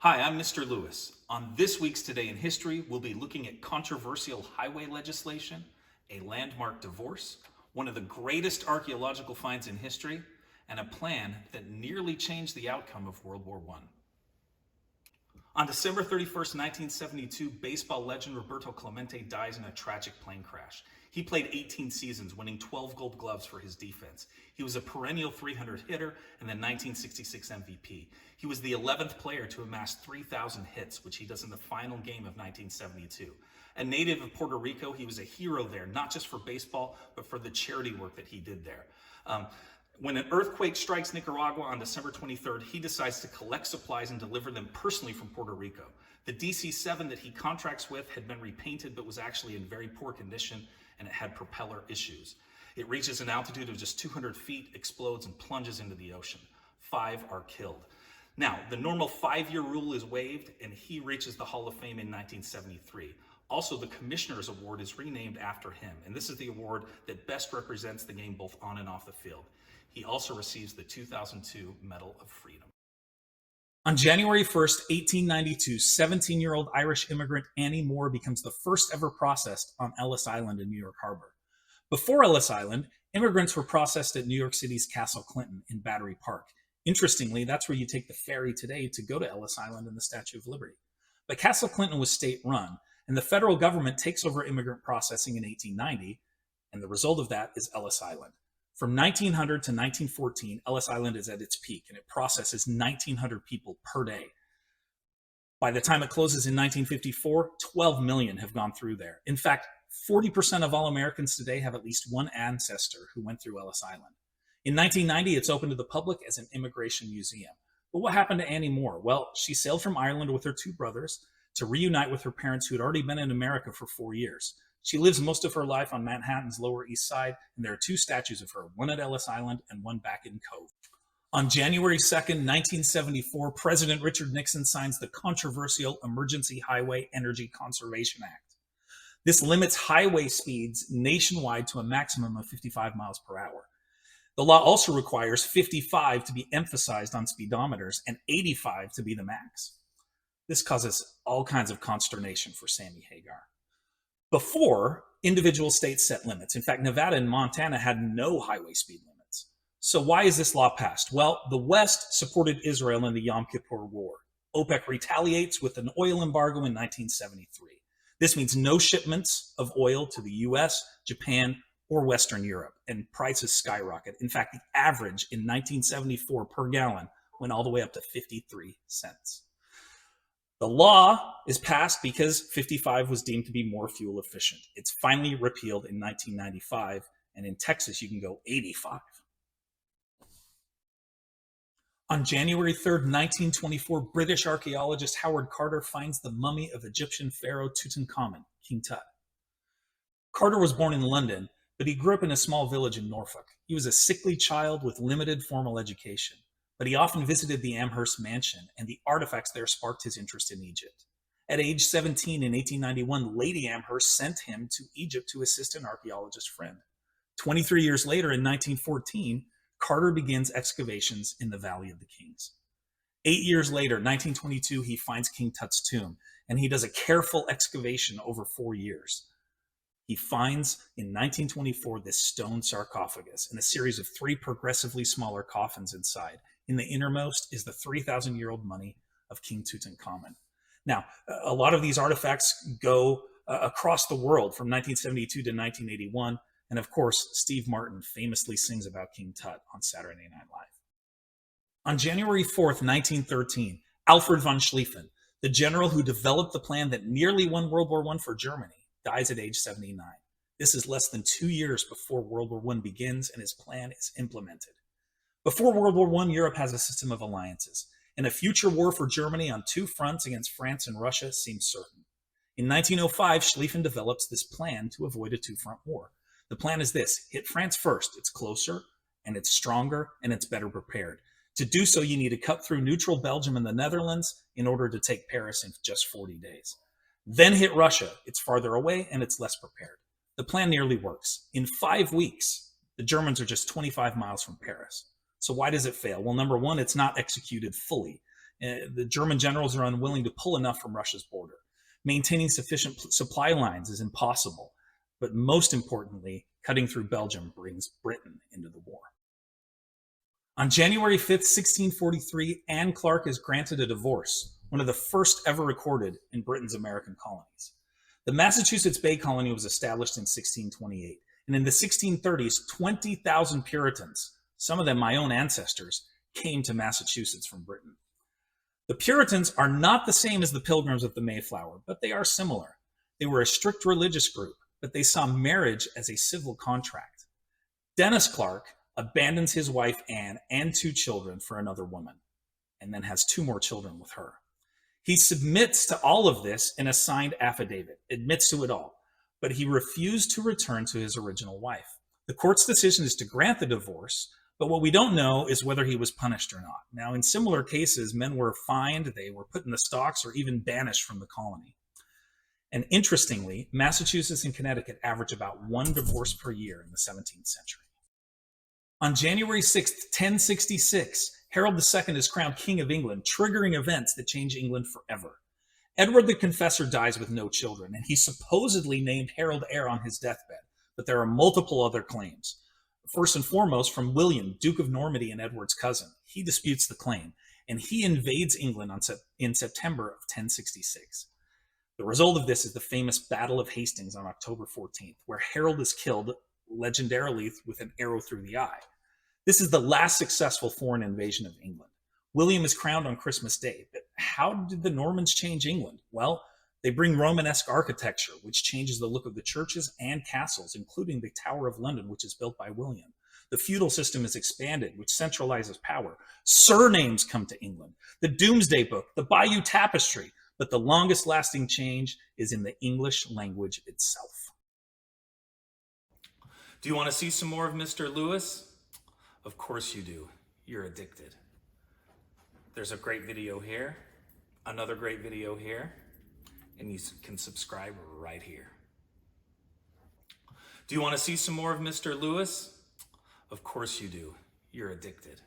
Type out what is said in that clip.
Hi, I'm Mr. Lewis. On this week's Today in History, we'll be looking at controversial highway legislation, a landmark divorce, one of the greatest archaeological finds in history, and a plan that nearly changed the outcome of World War I. On December 31st, 1972, baseball legend Roberto Clemente dies in a tragic plane crash. He played 18 seasons, winning 12 gold gloves for his defense. He was a perennial 300 hitter and the 1966 MVP. He was the 11th player to amass 3,000 hits, which he does in the final game of 1972. A native of Puerto Rico, he was a hero there, not just for baseball, but for the charity work that he did there. When an earthquake strikes Nicaragua on December 23rd, he decides to collect supplies and deliver them personally from Puerto Rico. The DC-7 that he contracts with had been repainted but was actually in very poor condition, and it had propeller issues. It reaches an altitude of just 200 feet, explodes, and plunges into the ocean. 5 are killed. Now, the normal 5-year rule is waived, and he reaches the Hall of Fame in 1973. Also, the Commissioner's Award is renamed after him, and this is the award that best represents the game both on and off the field. He also receives the 2002 Medal of Freedom. On January 1st, 1892, 17-year-old Irish immigrant Annie Moore becomes the first ever processed on Ellis Island in New York Harbor. Before Ellis Island, immigrants were processed at New York City's Castle Clinton in Battery Park. Interestingly, that's where you take the ferry today to go to Ellis Island and the Statue of Liberty. But Castle Clinton was state-run, and the federal government takes over immigrant processing in 1890, and the result of that is Ellis Island. From 1900 to 1914, Ellis Island is at its peak, and it processes 1,900 people per day. By the time it closes in 1954, 12 million have gone through there. In fact, 40% of all Americans today have at least one ancestor who went through Ellis Island. In 1990, it's open to the public as an immigration museum. But what happened to Annie Moore? Well, she sailed from Ireland with her 2 brothers to reunite with her parents who had already been in America for 4 years. She lives most of her life on Manhattan's Lower East Side, and there are 2 statues of her, one at Ellis Island and one back in Cove. On January 2nd, 1974, President Richard Nixon signs the controversial Emergency Highway Energy Conservation Act. This limits highway speeds nationwide to a maximum of 55 miles per hour. The law also requires 55 to be emphasized on speedometers and 85 to be the max. This causes all kinds of consternation for Sammy Hagar. Before, individual states set limits. In fact, Nevada and Montana had no highway speed limits. So why is this law passed? Well, the West supported Israel in the Yom Kippur War. OPEC retaliates with an oil embargo in 1973. This means no shipments of oil to the US, Japan, or Western Europe, and prices skyrocket. In fact, the average in 1974 per gallon went all the way up to 53 cents. The law is passed because 55 was deemed to be more fuel efficient. It's finally repealed in 1995, and in Texas, you can go 85. On January 3rd, 1924, British archaeologist Howard Carter finds the mummy of Egyptian pharaoh Tutankhamen, King Tut. Carter was born in London, but he grew up in a small village in Norfolk. He was a sickly child with limited formal education, but he often visited the Amherst mansion, and the artifacts there sparked his interest in Egypt. At age 17 in 1891, Lady Amherst sent him to Egypt to assist an archaeologist friend. 23 years later, in 1914, Carter begins excavations in the Valley of the Kings. 8 years later, 1922, he finds King Tut's tomb, and he does a careful excavation over 4 years. He finds in 1924 this stone sarcophagus and a series of 3 progressively smaller coffins inside. In the innermost is the 3,000-year-old mummy of King Tutankhamen. Now, a lot of these artifacts go across the world from 1972 to 1981, and of course, Steve Martin famously sings about King Tut on Saturday Night Live. On January 4th, 1913, Alfred von Schlieffen, the general who developed the plan that nearly won World War I for Germany, dies at age 79. This is less than 2 years before World War I begins and his plan is implemented. Before World War I, Europe has a system of alliances, and a future war for Germany on 2 fronts against France and Russia seems certain. In 1905, Schlieffen develops this plan to avoid a 2-front war. The plan is this: hit France first. It's closer, and it's stronger, and it's better prepared. To do so, you need to cut through neutral Belgium and the Netherlands in order to take Paris in just 40 days. Then hit Russia. It's farther away, and it's less prepared. The plan nearly works. In 5 weeks, the Germans are just 25 miles from Paris. So why does it fail? Well, number one, it's not executed fully. The German generals are unwilling to pull enough from Russia's border. Maintaining sufficient supply lines is impossible. But most importantly, cutting through Belgium brings Britain into the war. On January 5th, 1643, Anne Clark is granted a divorce, one of the first ever recorded in Britain's American colonies. The Massachusetts Bay Colony was established in 1628, and in the 1630s, 20,000 Puritans, some of them my own ancestors, came to Massachusetts from Britain. The Puritans are not the same as the Pilgrims of the Mayflower, but they are similar. They were a strict religious group, but they saw marriage as a civil contract. Dennis Clark abandons his wife Anne and 2 children for another woman, and then has 2 more children with her. He submits to all of this in a signed affidavit, admits to it all, but he refused to return to his original wife. The court's decision is to grant the divorce, but what we don't know is whether he was punished or not. Now, in similar cases, men were fined, they were put in the stocks, or even banished from the colony. And interestingly, Massachusetts and Connecticut average about 1 divorce per year in the 17th century. On January 6, 1066, Harold II is crowned King of England, triggering events that change England forever. Edward the Confessor dies with no children, and he supposedly named Harold heir on his deathbed, but there are multiple other claims. First and foremost, from William, Duke of Normandy and Edward's cousin. He disputes the claim, and he invades England in September of 1066. The result of this is the famous Battle of Hastings on October 14th, where Harold is killed legendarily with an arrow through the eye. This is the last successful foreign invasion of England. William is crowned on Christmas Day, but how did the Normans change England? Well, they bring Romanesque architecture, which changes the look of the churches and castles, including the Tower of London, which is built by William. The feudal system is expanded, which centralizes power. Surnames come to England. The Doomsday Book, the Bayeux Tapestry, but the longest lasting change is in the English language itself. Do you want to see some more of Mr. Lewis? Of course you do. You're addicted. There's a great video here, another great video here, and you can subscribe right here. Do you want to see some more of Mr. Lewis? Of course you do. You're addicted.